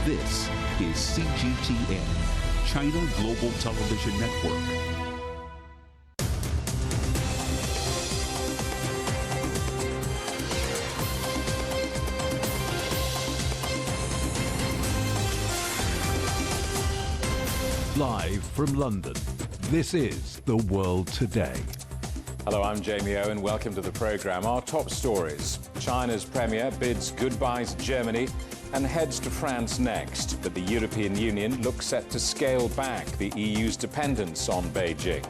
This is CGTN, China Global Television Network. Live from London, this is The World Today. Hello, I'm Jamie Owen. Welcome to the programme. Our top stories. China's premier bids goodbye to Germany and heads to France next. But the European Union looks set to scale back the EU's dependence on Beijing.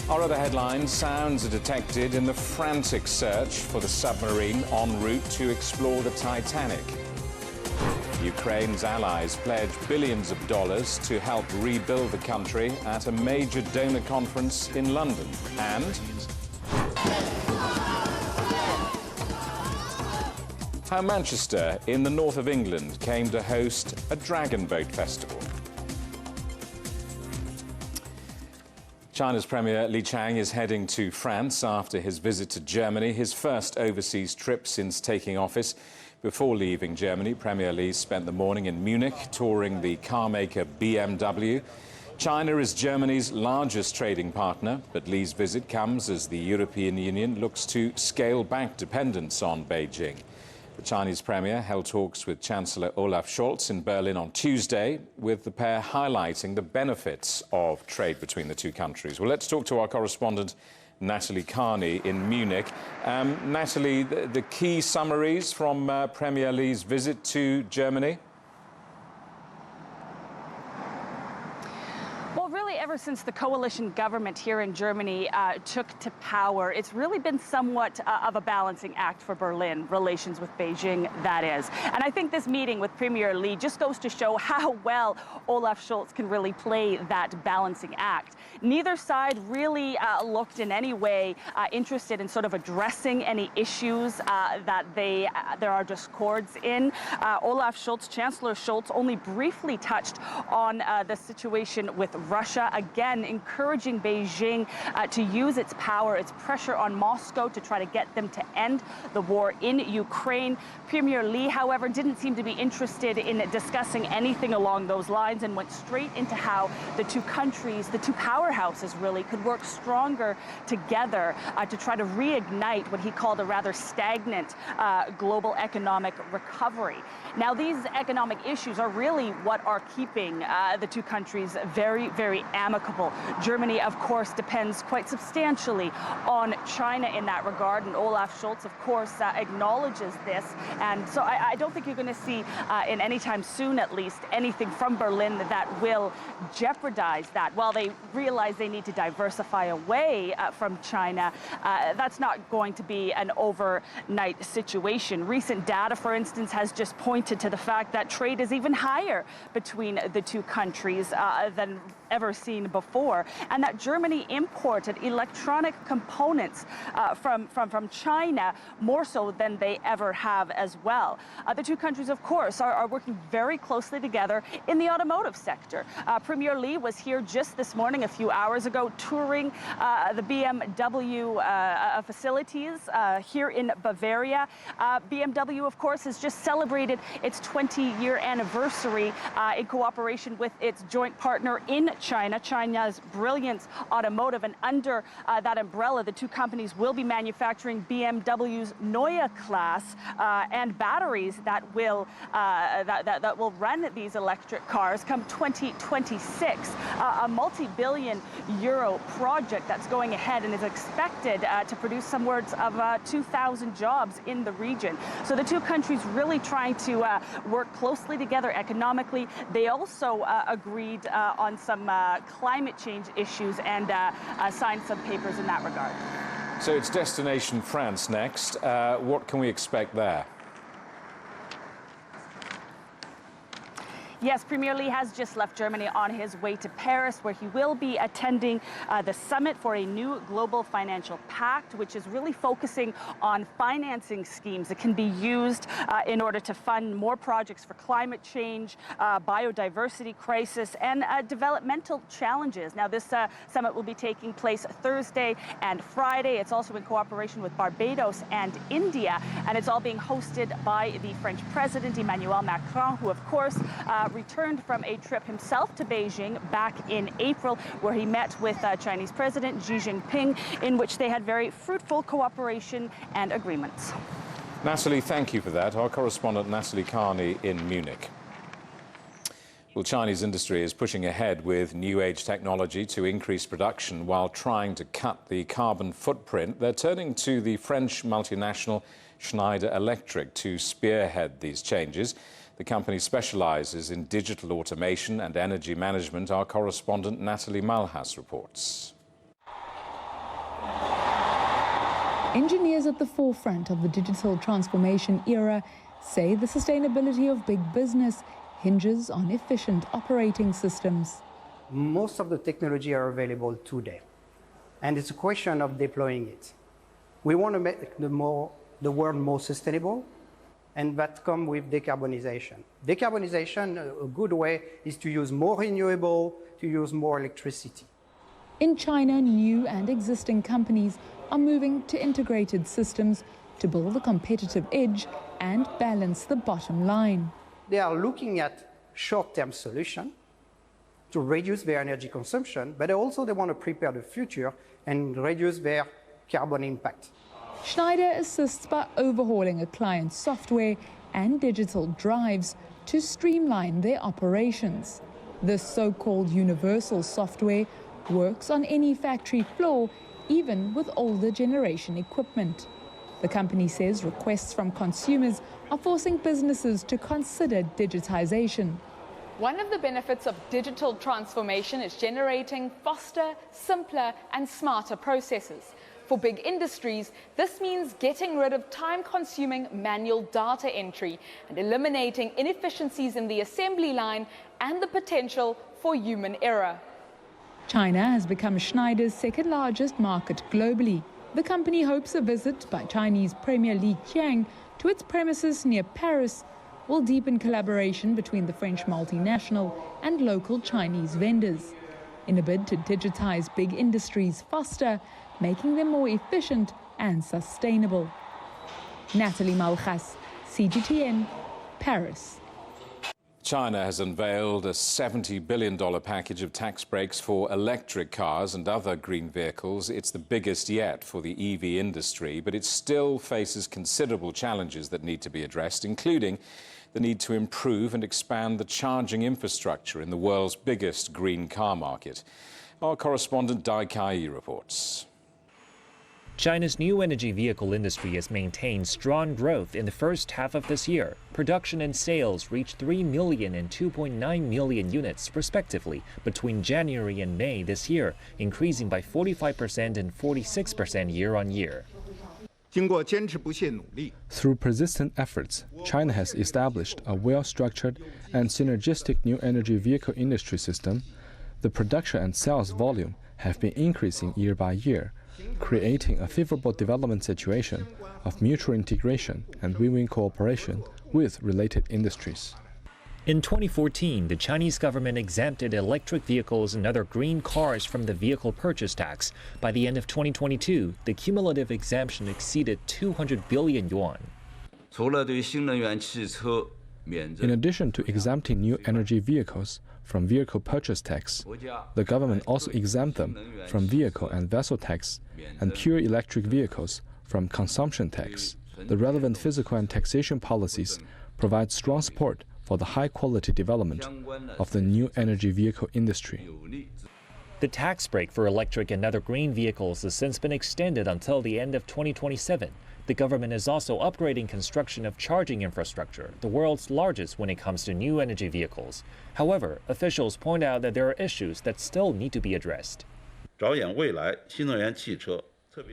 Our other headlines: sounds are detected in the frantic search for the submarine en route to explore the Titanic. Ukraine's allies pledge billions of dollars to help rebuild the country at a major donor conference in London. And how Manchester in the north of England came to host a dragon boat festival. China's Premier Li Qiang is heading to France after his visit to Germany, his first overseas trip since taking office. Before leaving Germany, Premier Li spent the morning in Munich touring the car maker BMW. China is Germany's largest trading partner, but Li's visit comes as the European Union looks to scale back dependence on Beijing. The Chinese Premier held talks with Chancellor Olaf Scholz in Berlin on Tuesday, with the pair highlighting the benefits of trade between the two countries. Well, let's talk to our correspondent, Natalie Carney in Munich. Natalie, the key summaries from Premier Li's visit to Germany? Ever since the coalition government here in Germany took to power, it's really been somewhat of a balancing act for Berlin, relations with Beijing, that is. And I think this meeting with Premier Li just goes to show how well Olaf Scholz can really play that balancing act. Neither side really looked in any way interested in sort of addressing any issues that there are discords in. Olaf Scholz, Chancellor Scholz, only briefly touched on the situation with Russia, again encouraging Beijing to use its power, its pressure on Moscow to try to get them to end the war in Ukraine. Premier Li, however, didn't seem to be interested in discussing anything along those lines and went straight into how the two countries, the two powerhouses really, could work stronger together to try to reignite what he called a rather stagnant global economic recovery. Now, these economic issues are really what are keeping the two countries very, very amicable. Germany, of course, depends quite substantially on China in that regard, and Olaf Scholz, of course, acknowledges this. And so I don't think you're going to see, in any time soon at least, anything from Berlin that will jeopardize that. While they realize they need to diversify away from China, that's not going to be an overnight situation. Recent data, for instance, has just pointed to the fact that trade is even higher between the two countries than ever seen before, and that Germany imported electronic components from China more so than they ever have as well. The two countries, of course, are working very closely together in the automotive sector. Premier Li was here just this morning, a few hours ago, touring the BMW facilities here in Bavaria. BMW, of course, has just celebrated its 20-year anniversary in cooperation with its joint partner in China, China's Brilliance Automotive, and under that umbrella, the two companies will be manufacturing BMW's Neue Class and batteries that will run these electric cars come 2026. A multi-billion euro project that's going ahead and is expected to produce somewhere of 2,000 jobs in the region. So the two countries really trying to work closely together economically. They also agreed on some climate change issues and signed some papers in that regard. So it's destination France next. What can we expect there? Yes, Premier Li has just left Germany on his way to Paris, where he will be attending the summit for a new global financial pact, which is really focusing on financing schemes that can be used in order to fund more projects for climate change, biodiversity crisis, and developmental challenges. Now, this summit will be taking place Thursday and Friday. It's also in cooperation with Barbados and India, and it's all being hosted by the French President Emmanuel Macron, who, of course, returned from a trip himself to Beijing back in April, where he met with Chinese President Xi Jinping, in which they had very fruitful cooperation and agreements. Natalie, thank you for that. Our correspondent Natalie Carney in Munich. Well, Chinese industry is pushing ahead with new age technology to increase production while trying to cut the carbon footprint. They're turning to the French multinational Schneider Electric to spearhead these changes. The company specializes in digital automation and energy management. Our correspondent Natalie Malhas reports. Engineers at the forefront of the digital transformation era say the sustainability of big business hinges on efficient operating systems. Most of the technology are available today, and it's a question of deploying it. We want to make the world more sustainable, and that comes with decarbonization. Decarbonization, a good way is to use more renewable, to use more electricity. In China, new and existing companies are moving to integrated systems to build a competitive edge and balance the bottom line. They are looking at short-term solutions to reduce their energy consumption, but also they want to prepare the future and reduce their carbon impact. Schneider assists by overhauling a client's software and digital drives to streamline their operations. This so-called universal software works on any factory floor, even with older generation equipment. The company says requests from consumers are forcing businesses to consider digitization. One of the benefits of digital transformation is generating faster, simpler, and smarter processes. For big industries, this means getting rid of time-consuming manual data entry and eliminating inefficiencies in the assembly line and the potential for human error. China has become Schneider's second-largest market globally. The company hopes a visit by Chinese Premier Li Qiang to its premises near Paris will deepen collaboration between the French multinational and local Chinese vendors in a bid to digitize big industries faster, making them more efficient and sustainable. Natalie Malhas, CGTN, Paris. China has unveiled a $70 billion package of tax breaks for electric cars and other green vehicles. It's the biggest yet for the EV industry, but it still faces considerable challenges that need to be addressed, including the need to improve and expand the charging infrastructure in the world's biggest green car market. Our correspondent Dai Kai reports. China's new energy vehicle industry has maintained strong growth in the first half of this year. Production and sales reached 3 million and 2.9 million units, respectively, between January and May this year, increasing by 45% and 46% year-on-year. Through persistent efforts, China has established a well-structured and synergistic new energy vehicle industry system. The production and sales volume have been increasing year by year, creating a favorable development situation of mutual integration and win-win cooperation with related industries. In 2014, the Chinese government exempted electric vehicles and other green cars from the vehicle purchase tax. By the end of 2022, the cumulative exemption exceeded 200 billion yuan. In addition to exempting new energy vehicles from vehicle purchase tax, the government also exempt them from vehicle and vessel tax and pure electric vehicles from consumption tax. The relevant fiscal and taxation policies provide strong support for the high-quality development of the new energy vehicle industry. The tax break for electric and other green vehicles has since been extended until the end of 2027. The government is also upgrading construction of charging infrastructure, the world's largest when it comes to new energy vehicles. However, officials point out that there are issues that still need to be addressed.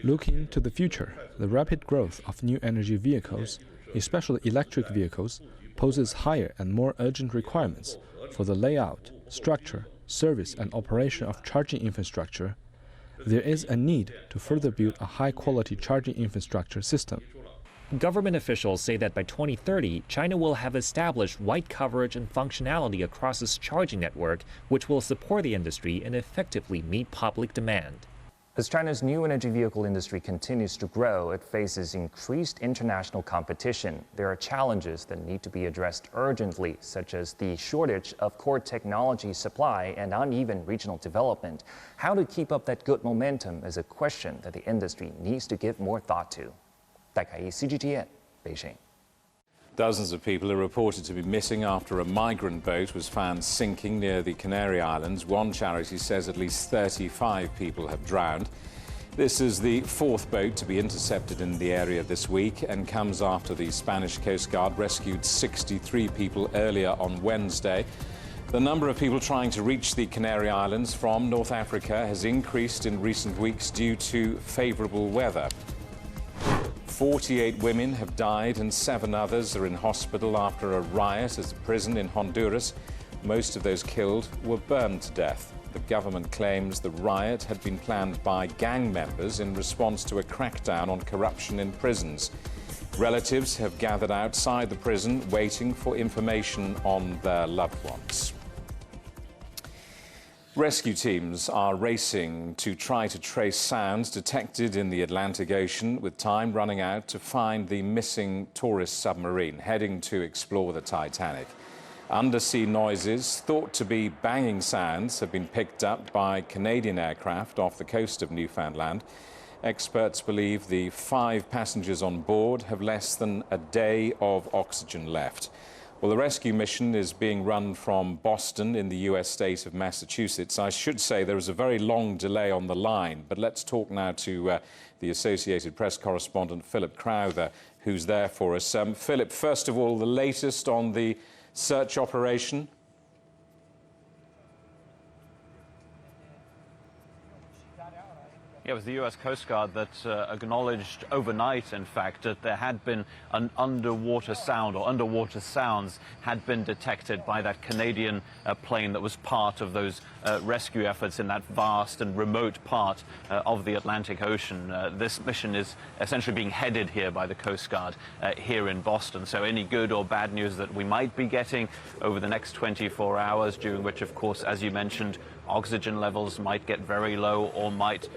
Looking to the future, the rapid growth of new energy vehicles, especially electric vehicles, poses higher and more urgent requirements for the layout, structure, service and operation of charging infrastructure, there is a need to further build a high-quality charging infrastructure system. Government officials say that by 2030, China will have established wide coverage and functionality across its charging network, which will support the industry and effectively meet public demand. As China's new energy vehicle industry continues to grow, it faces increased international competition. There are challenges that need to be addressed urgently, such as the shortage of core technology supply and uneven regional development. How to keep up that good momentum is a question that the industry needs to give more thought to. 戴凯一 CGTN 北京。 Dozens of people are reported to be missing after a migrant boat was found sinking near the Canary Islands. One charity says at least 35 people have drowned. This is the fourth boat to be intercepted in the area this week and comes after the Spanish Coast Guard rescued 63 people earlier on Wednesday. The number of people trying to reach the Canary Islands from North Africa has increased in recent weeks due to favourable weather. 48 women have died and 7 others are in hospital after a riot at a prison in Honduras. Most of those killed were burned to death. The government claims the riot had been planned by gang members in response to a crackdown on corruption in prisons. Relatives have gathered outside the prison waiting for information on their loved ones. Rescue teams are racing to try to trace sounds detected in the Atlantic Ocean, with time running out to find the missing tourist submarine heading to explore the Titanic. Undersea noises thought to be banging sounds have been picked up by Canadian aircraft off the coast of Newfoundland. Experts believe the 5 passengers on board have less than a day of oxygen left. Well, the rescue mission is being run from Boston in the US state of Massachusetts. I should say there is a very long delay on the line, but let's talk now to the Associated Press correspondent Philip Crowther, who's there for us. Philip, first of all, the latest on the search operation? Yeah, it was the US Coast Guard that acknowledged overnight, in fact, that there had been an underwater sound, or underwater sounds had been detected by that Canadian plane that was part of those rescue efforts in that vast and remote part of the Atlantic Ocean. This mission is essentially being headed here by the Coast Guard here in Boston. So any good or bad news that we might be getting over the next 24 hours, during which, of course, as you mentioned, oxygen levels might get very low or might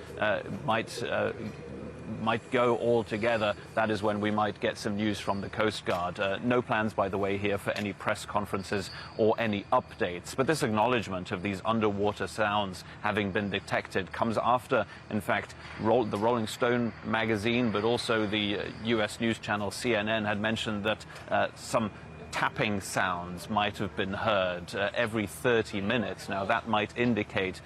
go altogether. That is when we might get some news from the Coast Guard. No plans, by the way, here for any press conferences or any updates. But this acknowledgement of these underwater sounds having been detected comes after, in fact, the Rolling Stone magazine, but also the US news channel CNN had mentioned that some tapping sounds might have been heard every 30 minutes. Now, that might indicate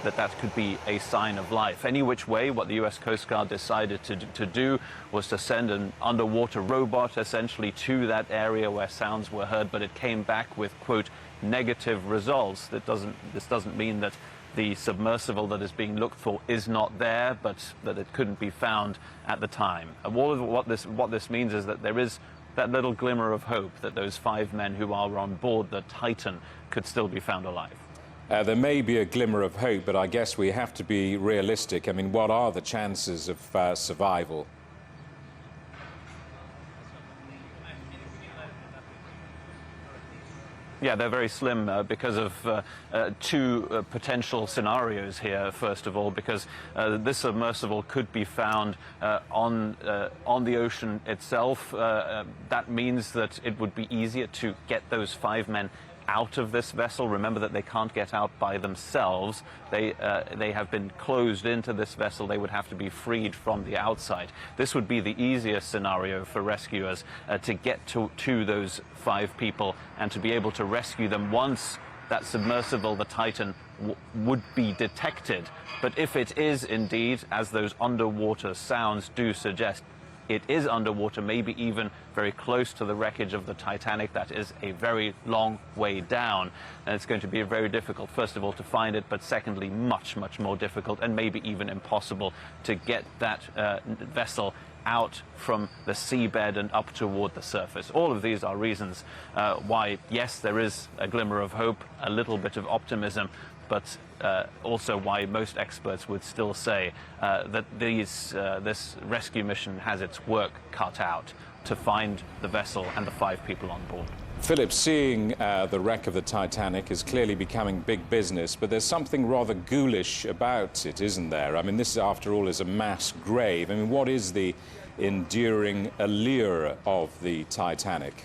that that could be a sign of life. Any which way, what the US Coast Guard decided to do was to send an underwater robot essentially to that area where sounds were heard, but it came back with, quote, negative results. This doesn't mean that the submersible that is being looked for is not there, but that it couldn't be found at the time. What this means is that there is that little glimmer of hope that those 5 men who are on board the Titan could still be found alive. There may be a glimmer of hope, but I guess we have to be realistic. I mean, what are the chances of survival? Yeah, they're very slim because of 2 potential scenarios here. First of all, because this submersible could be found on the ocean itself. That means that it would be easier to get those 5 men out of this vessel. Remember that they can't get out by themselves. They have been closed into this vessel. They would have to be freed from the outside. This would be the easiest scenario for rescuers to get to those 5 people and to be able to rescue them once that submersible, the Titan, would be detected. But if it is indeed, as those underwater sounds do suggest, it is underwater, maybe even very close to the wreckage of the Titanic. That is a very long way down. And it's going to be very difficult, first of all, to find it, but secondly, much, much more difficult and maybe even impossible to get that vessel out from the seabed and up toward the surface. All of these are reasons why, yes, there is a glimmer of hope, a little bit of optimism, but also why most experts would still say that this rescue mission has its work cut out to find the vessel and the 5 people on board. Philip, seeing the wreck of the Titanic is clearly becoming big business, but there's something rather ghoulish about it, isn't there? I mean, this, after all, is a mass grave. I mean, what is the enduring allure of the Titanic?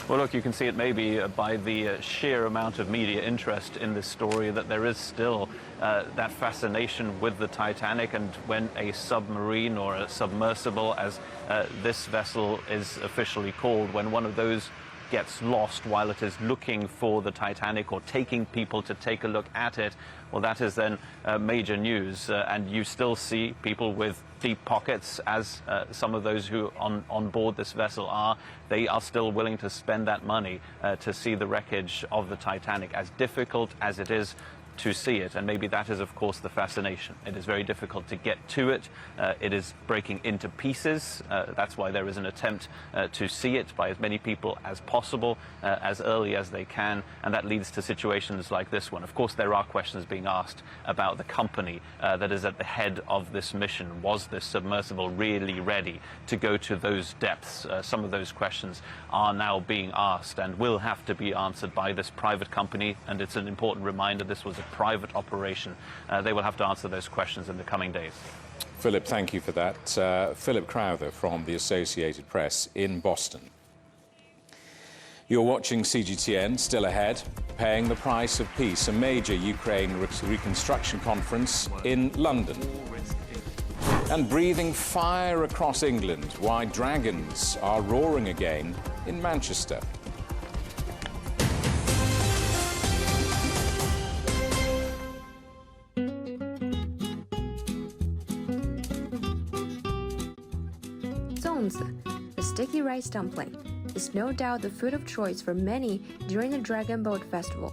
Well, look, you can see it maybe by the sheer amount of media interest in this story that there is still that fascination with the Titanic, and when a submarine or a submersible, as this vessel is officially called, when one of those gets lost while it is looking for the Titanic or taking people to take a look at it, well, that is then major news. And you still see people with deep pockets, as some of those who on board this vessel are. They are still willing to spend that money to see the wreckage of the Titanic, as difficult as it is to see it. And maybe that is, of course, the fascination. It is very difficult to get to it. It is breaking into pieces. That's why there is an attempt to see it by as many people as possible, as early as they can. And that leads to situations like this one. Of course, there are questions being asked about the company that is at the head of this mission. Was this submersible really ready to go to those depths? Some of those questions are now being asked and will have to be answered by this private company. And it's an important reminder, this was a private operation. They will have to answer those questions in the coming days. Philip, thank you for that. Philip Crowther from the Associated Press in Boston. You're watching CGTN. Still ahead, paying the price of peace, a major Ukraine reconstruction conference in London. And breathing fire across England, why dragons are roaring again in Manchester. The sticky rice dumpling is no doubt the food of choice for many during the Dragon Boat Festival.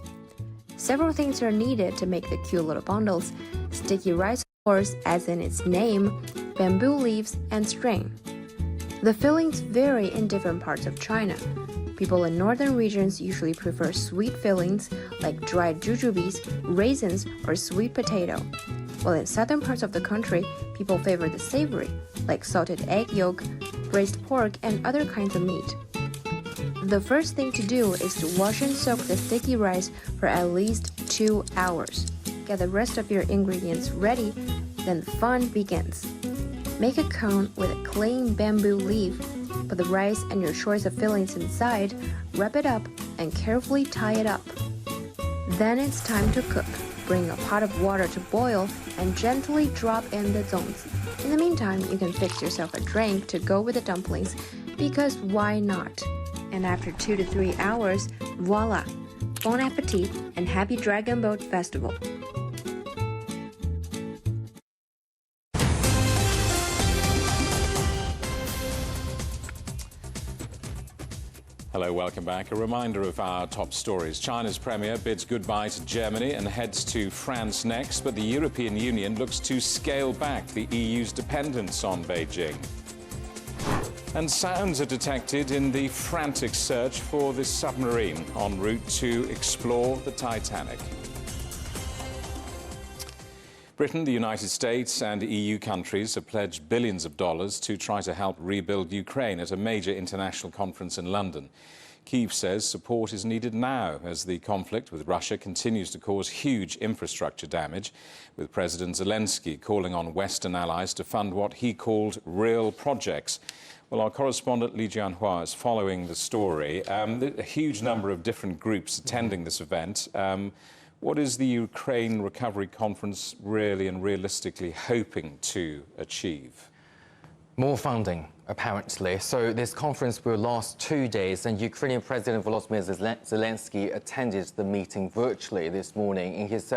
Several things are needed to make the cute little bundles. Sticky rice, of course, as in its name, bamboo leaves, and string. The fillings vary in different parts of China. People in northern regions usually prefer sweet fillings like dried jujubes, raisins, or sweet potato, while in southern parts of the country, people favor the savory, like salted egg yolk, braised pork, and other kinds of meat. The first thing to do is to wash and soak the sticky rice for at least 2 hours. Get the rest of your ingredients ready, then the fun begins. Make a cone with a clean bamboo leaf, put the rice and your choice of fillings inside, wrap it up, and carefully tie it up. Then it's time to cook. Bring a pot of water to boil and gently drop in the zongs. In the meantime, you can fix yourself a drink to go with the dumplings, because why not? And after 2 to 3 hours, voila! Bon appetit and happy Dragon Boat Festival! Hello, welcome back. A reminder of our top stories. China's premier bids goodbye to Germany and heads to France next, but the European Union looks to scale back the EU's dependence on Beijing. And sounds are detected in the frantic search for this submarine en route to explore the Titanic. Britain, the United States and EU countries have pledged billions of dollars to try to help rebuild Ukraine at a major international conference in London. Kyiv says support is needed now as the conflict with Russia continues to cause huge infrastructure damage, with President Zelensky calling on Western allies to fund what he called real projects. Well, our correspondent Li Jianhua is following the story. A huge number of different groups attending this event. What is the Ukraine Recovery Conference really and realistically hoping to achieve? More funding, apparently. So this conference will last 2 days, and Ukrainian President Volodymyr Zelensky attended the meeting virtually this morning. In his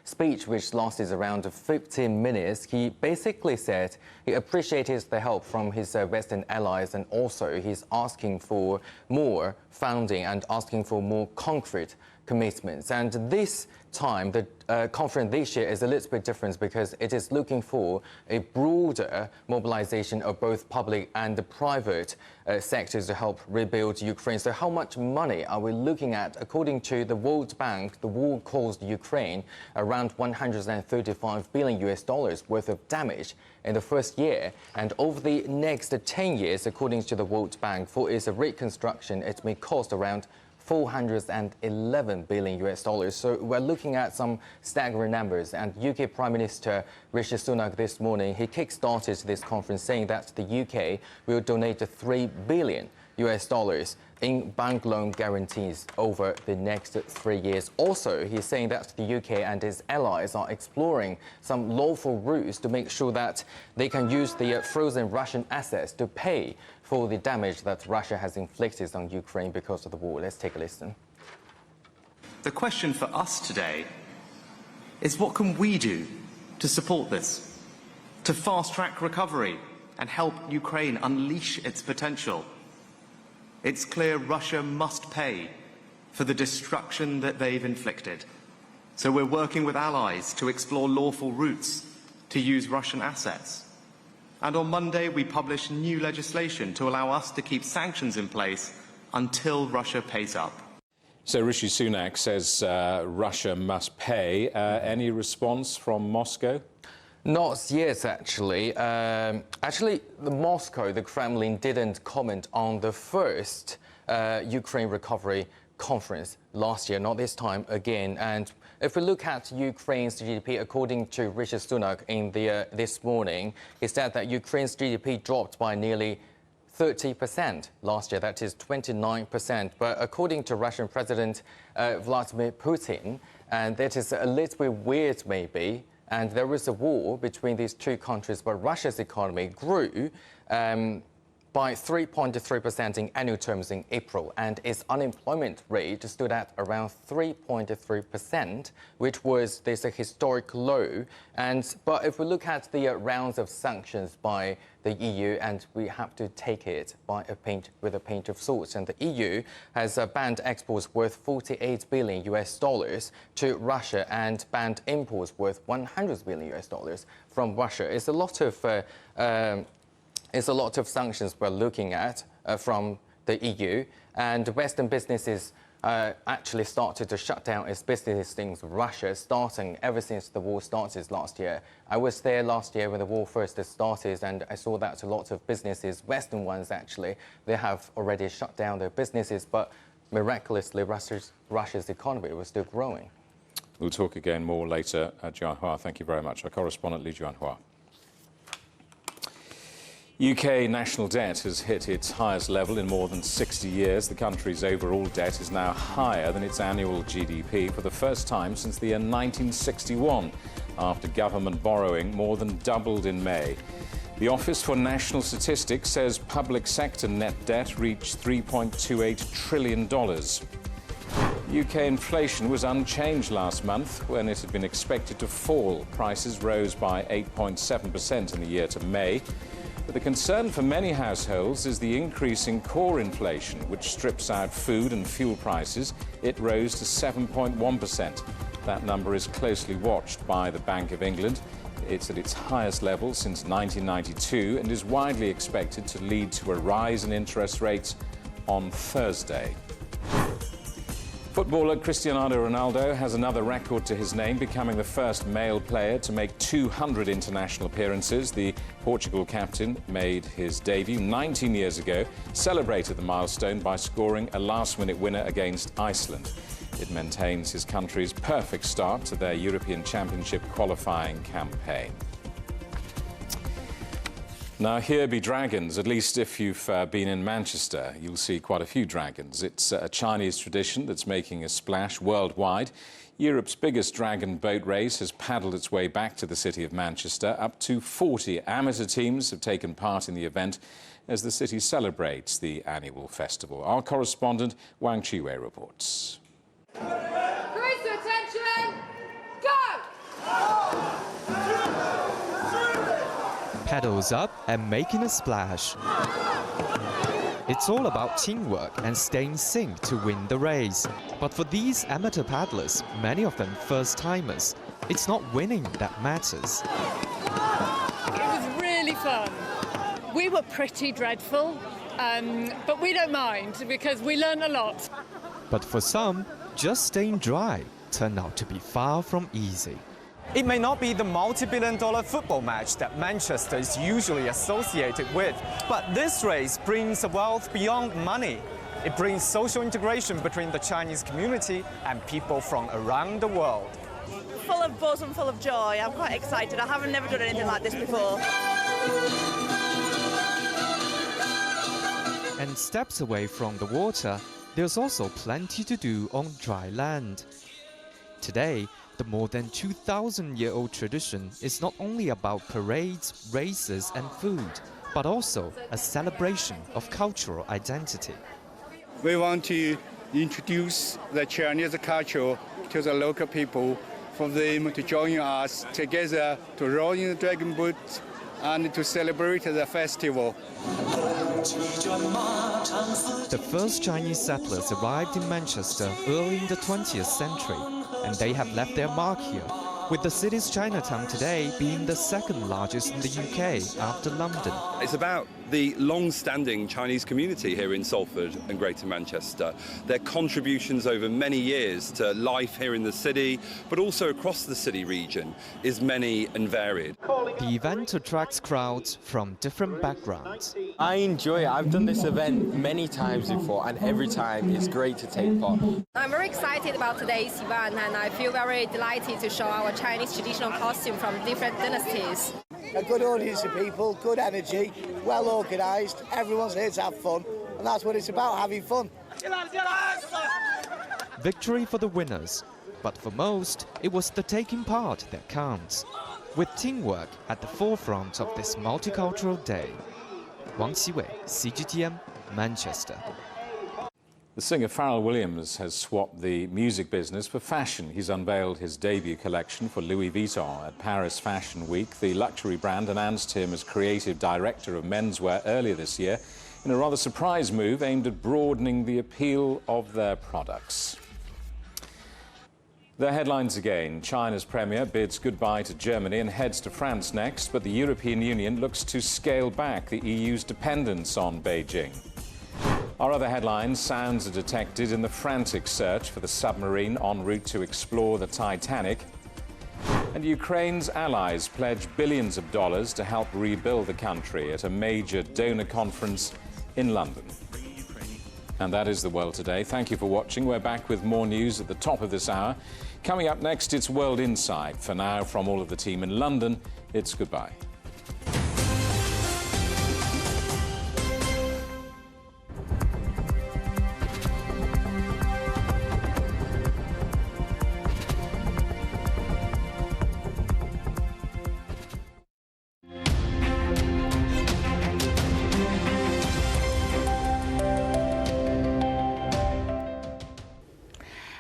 speech, which lasted around 15 minutes, he basically said he appreciated the help from his Western allies, and also he's asking for more funding and asking for more concrete commitments. And this time, the conference this year is a little bit different because it is looking for a broader mobilization of both public and the private sectors to help rebuild Ukraine. So how much money are we looking at? According to the World Bank, the war caused Ukraine around $135 billion worth of damage in the first year. And over the next 10 years, according to the World Bank, for its reconstruction, it may cost around $411 billion. So we're looking at some staggering numbers. And UK Prime Minister Rishi Sunak this morning, he kick-started this conference saying that the UK will donate $3 billion in bank loan guarantees over the next 3 years. Also, he's saying that the UK and its allies are exploring some lawful routes to make sure that they can use the frozen Russian assets to pay for the damage that Russia has inflicted on Ukraine because of the war. Let's take a listen. The question for us today is what can we do to support this, to fast-track recovery and help Ukraine unleash its potential? It's clear Russia must pay for the destruction that they've inflicted. So we're working with allies to explore lawful routes to use Russian assets. And on Monday, we published new legislation to allow us to keep sanctions in place until Russia pays up. So Rishi Sunak says Russia must pay. Any response from Moscow? Not yet, actually. The Kremlin didn't comment on the first Ukraine recovery conference last year, not this time again. And if we look at Ukraine's GDP, according to Rishi Sunak in this morning, he said that Ukraine's GDP dropped by nearly 30% last year. That is 29%. But according to Russian President Vladimir Putin, and that is a little bit weird maybe, and there was a war between these two countries, but Russia's economy grew by 3.3% in annual terms in April, and its unemployment rate stood at around 3.3%, which was this historic low. But if we look at the rounds of sanctions by the EU, and we have to take it with a pinch of salt, and the EU has banned exports worth $48 billion to Russia and banned imports worth $100 billion from Russia. It's a lot of sanctions we're looking at from the EU, and Western businesses actually started to shut down its business in Russia, starting ever since the war started last year. I was there last year when the war first started, and I saw that a lot of businesses, Western ones actually, they have already shut down their businesses, but miraculously Russia's economy was still growing. We'll talk again more later. Jianhua, thank you very much. Our correspondent, Li Jianhua. UK national debt has hit its highest level in more than 60 years. The country's overall debt is now higher than its annual GDP for the first time since the year 1961, after government borrowing more than doubled in May. The Office for National Statistics says public sector net debt reached $3.28 trillion. UK inflation was unchanged last month when it had been expected to fall. Prices rose by 8.7% in the year to May. But the concern for many households is the increase in core inflation, which strips out food and fuel prices. It rose to 7.1%. That number is closely watched by the Bank of England. It's at its highest level since 1992 and is widely expected to lead to a rise in interest rates on Thursday. Footballer Cristiano Ronaldo has another record to his name, becoming the first male player to make 200 international appearances. The Portugal captain made his debut 19 years ago, celebrated the milestone by scoring a last-minute winner against Iceland. It maintains his country's perfect start to their European Championship qualifying campaign. Now, here be dragons. At least if you've been in Manchester, you'll see quite a few dragons. It's a Chinese tradition that's making a splash worldwide. Europe's biggest dragon boat race has paddled its way back to the city of Manchester. Up to 40 amateur teams have taken part in the event as the city celebrates the annual festival. Our correspondent, Wang Chiwei, reports. Grease attention, go! Paddles up and making a splash. It's all about teamwork and staying sync to win the race. But for these amateur paddlers, many of them first-timers, it's not winning that matters. It was really fun. We were pretty dreadful, but we don't mind because we learn a lot. But for some, just staying dry turned out to be far from easy. It may not be the multi-billion-dollar football match that Manchester is usually associated with, but this race brings a wealth beyond money. It brings social integration between the Chinese community and people from around the world. Full of buzz and full of joy. I'm quite excited. I haven't never done anything like this before. And steps away from the water, there's also plenty to do on dry land. Today, the more than 2,000-year-old tradition is not only about parades, races and food, but also a celebration of cultural identity. We want to introduce the Chinese culture to the local people, for them to join us together to row in the dragon boat and to celebrate the festival. The first Chinese settlers arrived in Manchester early in the 20th century, and they have left their mark here, with the city's Chinatown today being the second largest in the UK after London. It's about the long-standing Chinese community here in Salford and Greater Manchester, their contributions over many years to life here in the city, but also across the city region, is many and varied. The event attracts crowds from different backgrounds. I enjoy it. I've done this event many times before, and every time it's great to take part. I'm very excited about today's event, and I feel very delighted to show our Chinese traditional costume from different dynasties. A good audience of people, good energy, well organised, everyone's here to have fun, and that's what it's about, having fun. Victory for the winners, but for most, it was the taking part that counts, with teamwork at the forefront of this multicultural day. Wang Xiwei, CGTN, Manchester. The singer Pharrell Williams has swapped the music business for fashion. He's unveiled his debut collection for Louis Vuitton at Paris Fashion Week. The luxury brand announced him as creative director of menswear earlier this year in a rather surprise move aimed at broadening the appeal of their products. The headlines again. China's premier bids goodbye to Germany and heads to France next, but the European Union looks to scale back the EU's dependence on Beijing. Our other headlines: sounds are detected in the frantic search for the submarine en route to explore the Titanic. And Ukraine's allies pledge billions of dollars to help rebuild the country at a major donor conference in London. And that is The World Today. Thank you for watching. We're back with more news at the top of this hour. Coming up next, it's World Insight. For now, from all of the team in London, it's goodbye.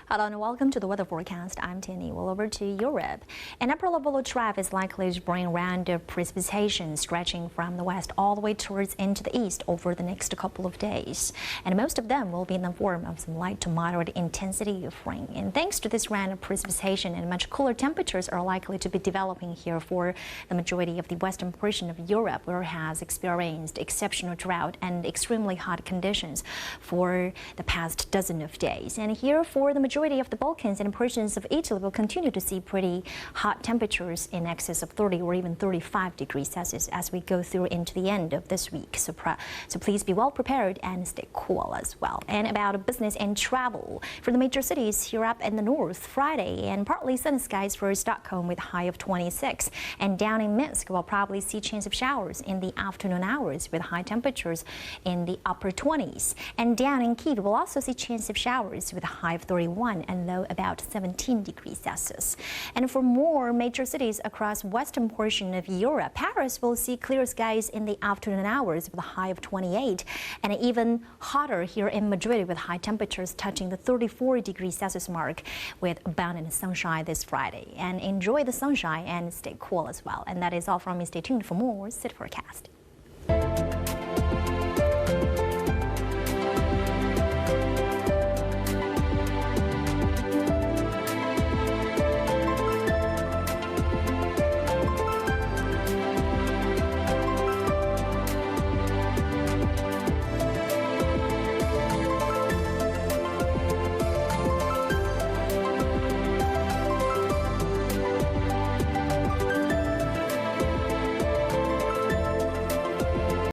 Hello and welcome to the weather forecast. I'm Tierney. Well, over to Europe. An upper level of trough is likely to bring round of precipitation stretching from the west all the way towards into the east over the next couple of days. And most of them will be in the form of some light to moderate intensity of rain. And thanks to this round of precipitation, and much cooler temperatures are likely to be developing here for the majority of the western portion of Europe, where it has experienced exceptional drought and extremely hot conditions for the past dozen of days. And here for the majority of the Balkans and portions of Italy, will continue to see pretty hot temperatures in excess of 30 or even 35 degrees Celsius as we go through into the end of this week. So please be well prepared and stay cool as well. And about business and travel for the major cities here up in the north, Friday and partly sunny skies for Stockholm with a high of 26. And down in Minsk, we'll probably see chance of showers in the afternoon hours with high temperatures in the upper 20s. And down in Kyiv, we'll also see chance of showers with a high of 31 and low about 17 degrees Celsius. And for more major cities across western portion of Europe, Paris will see clear skies in the afternoon hours with a high of 28, and even hotter here in Madrid with high temperatures touching the 34 degrees Celsius mark with abundant sunshine this Friday. And enjoy the sunshine and stay cool as well. And that is all from me. Stay tuned for more City Forecast.